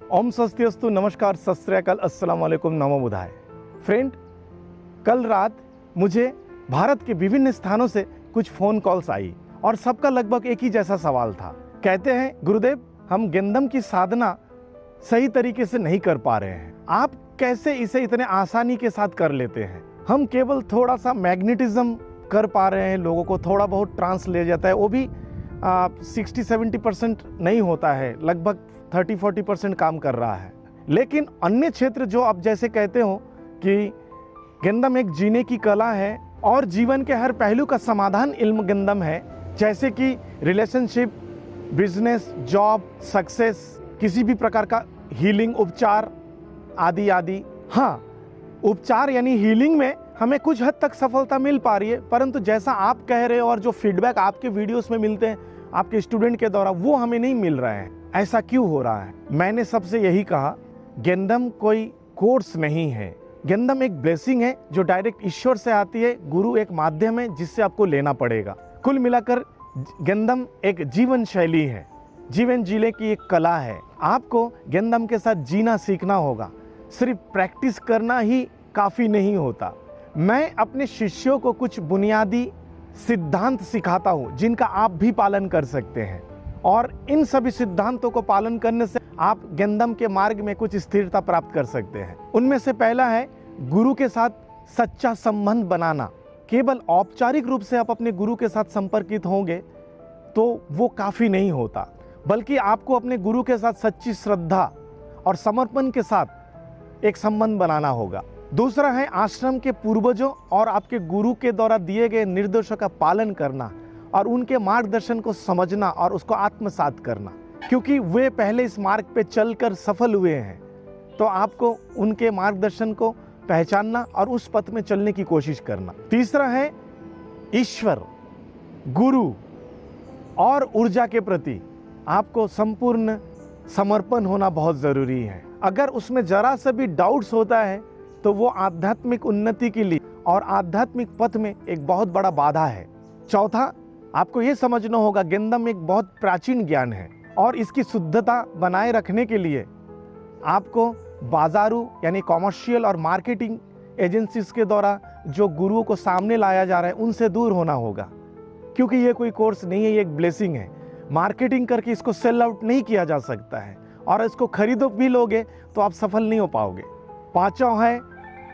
ओम स्वस्तिअस्तु, नमस्कार, सत श्री अकाल, अस्सलाम वालेकुम, नमो बुधाय। फ्रेंड, कल रात मुझे भारत के विभिन्न स्थानों से कुछ फ़ोन कॉल्स आई और सबका लगभग एक ही जैसा सवाल था। कहते हैं, गुरुदेव, हम गेंदम की साधना सही तरीके से नहीं कर पा रहे हैं, आप कैसे इसे इतने आसानी के साथ कर लेते हैं? हम केवल थोड़ा सा मैग्नेटिज्म कर पा रहे हैं, लोगों को थोड़ा बहुत ट्रांस ले जाता है, वो भी 60-70% नहीं होता है, लगभग 30-40% काम कर रहा है। लेकिन अन्य क्षेत्र जो आप जैसे कहते हो कि गेंदम एक जीने की कला है और जीवन के हर पहलू का समाधान इल्म गेंदम है, जैसे कि रिलेशनशिप, बिजनेस, जॉब, सक्सेस, किसी भी प्रकार का हीलिंग, उपचार आदि आदि। हाँ, उपचार यानी हीलिंग में हमें कुछ हद तक सफलता मिल पा रही है, परंतु जैसा आप कह रहे हो और जो फीडबैक आपके वीडियोस में मिलते हैं आपके स्टूडेंट के द्वारा, वो हमें नहीं मिल रहा है। ऐसा क्यों हो रहा है? मैंने सबसे यही कहा, गेंदम कोई कोर्स नहीं है, गेंदम एक ब्लेसिंग है जो डायरेक्ट ईश्वर से आती है। गुरु एक माध्यम है जिससे आपको लेना पड़ेगा। कुल मिलाकर गेंदम एक जीवन शैली है, जीवन जीने की एक कला है। आपको गेंदम के साथ जीना सीखना होगा, सिर्फ प्रैक्टिस करना ही काफ़ी नहीं होता। मैं अपने शिष्यों को कुछ बुनियादी सिद्धांत सिखाता हूँ जिनका आप भी पालन कर सकते हैं, और इन सभी सिद्धांतों को पालन करने से आप गेंदम के मार्ग में कुछ स्थिरता प्राप्त कर सकते हैं। उनमें से पहला है गुरु के साथ सच्चा संबंध बनाना। केवल औपचारिक रूप से आप अपने गुरु के साथ संपर्कित होंगे तो वो काफ़ी नहीं होता, बल्कि आपको अपने गुरु के साथ सच्ची श्रद्धा और समर्पण के साथ एक संबंध बनाना होगा। दूसरा है आश्रम के पूर्वजों और आपके गुरु के द्वारा दिए गए निर्देशों का पालन करना और उनके मार्गदर्शन को समझना और उसको आत्मसात करना, क्योंकि वे पहले इस मार्ग पे चलकर सफल हुए हैं। तो आपको उनके मार्गदर्शन को पहचानना और उस पथ में चलने की कोशिश करना। तीसरा है ईश्वर, गुरु और ऊर्जा के प्रति आपको संपूर्ण समर्पण होना बहुत ज़रूरी है। अगर उसमें जरा सा भी डाउट्स होता है तो वो आध्यात्मिक उन्नति के लिए और आध्यात्मिक पथ में एक बहुत बड़ा बाधा है। चौथा, आपको ये समझना होगा, गेंदम एक बहुत प्राचीन ज्ञान है और इसकी शुद्धता बनाए रखने के लिए आपको बाजारू यानी कॉमर्शियल और मार्केटिंग एजेंसीज के द्वारा जो गुरुओं को सामने लाया जा रहा है उनसे दूर होना होगा, क्योंकि ये कोई कोर्स नहीं है, ये एक ब्लेसिंग है। मार्केटिंग करके इसको सेल आउट नहीं किया जा सकता है, और इसको खरीदो भी लोगे तो आप सफल नहीं हो पाओगे। पांचवा है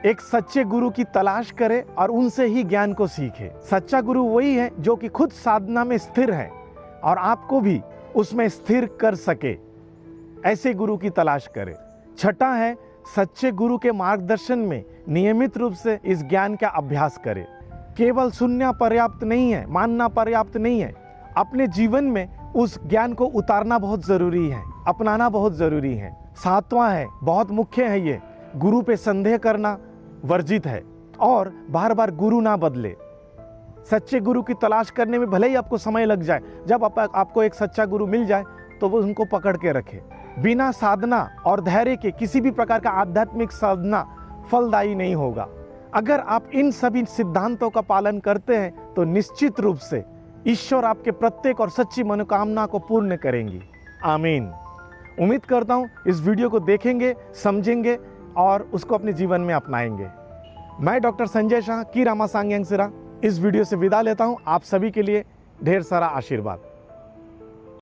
एक सच्चे गुरु की तलाश करें और उनसे ही ज्ञान को सीखे। सच्चा गुरु वही है जो कि खुद साधना में स्थिर है और आपको भी उसमें स्थिर कर सके, ऐसे गुरु की तलाश करें। छठा है सच्चे गुरु के मार्गदर्शन में नियमित रूप से इस ज्ञान का अभ्यास करें। केवल सुनना पर्याप्त नहीं है, मानना पर्याप्त नहीं है, अपने जीवन में उस ज्ञान को उतारना बहुत ज़रूरी है, अपनाना बहुत ज़रूरी है। सातवां है, बहुत मुख्य है ये, गुरु पे संदेह करना वर्जित है और बार बार गुरु ना बदले। सच्चे गुरु की तलाश करने में भले ही आपको समय लग जाए, जब आपको एक सच्चा गुरु मिल जाए तो वो उनको पकड़ के रखे। बिना साधना और धैर्य के किसी भी प्रकार का आध्यात्मिक साधना फलदायी नहीं होगा। अगर आप इन सभी सिद्धांतों का पालन करते हैं तो निश्चित रूप से ईश्वर आपके प्रत्येक और सच्ची मनोकामना को पूर्ण करेंगी। आमीन। उम्मीद करता हूँ इस वीडियो को देखेंगे, समझेंगे और उसको अपने जीवन में अपनाएंगे। मैं डॉक्टर संजय शाह की रामा सांग्यांग सिरा इस वीडियो से विदा लेता हूँ। आप सभी के लिए ढेर सारा आशीर्वाद।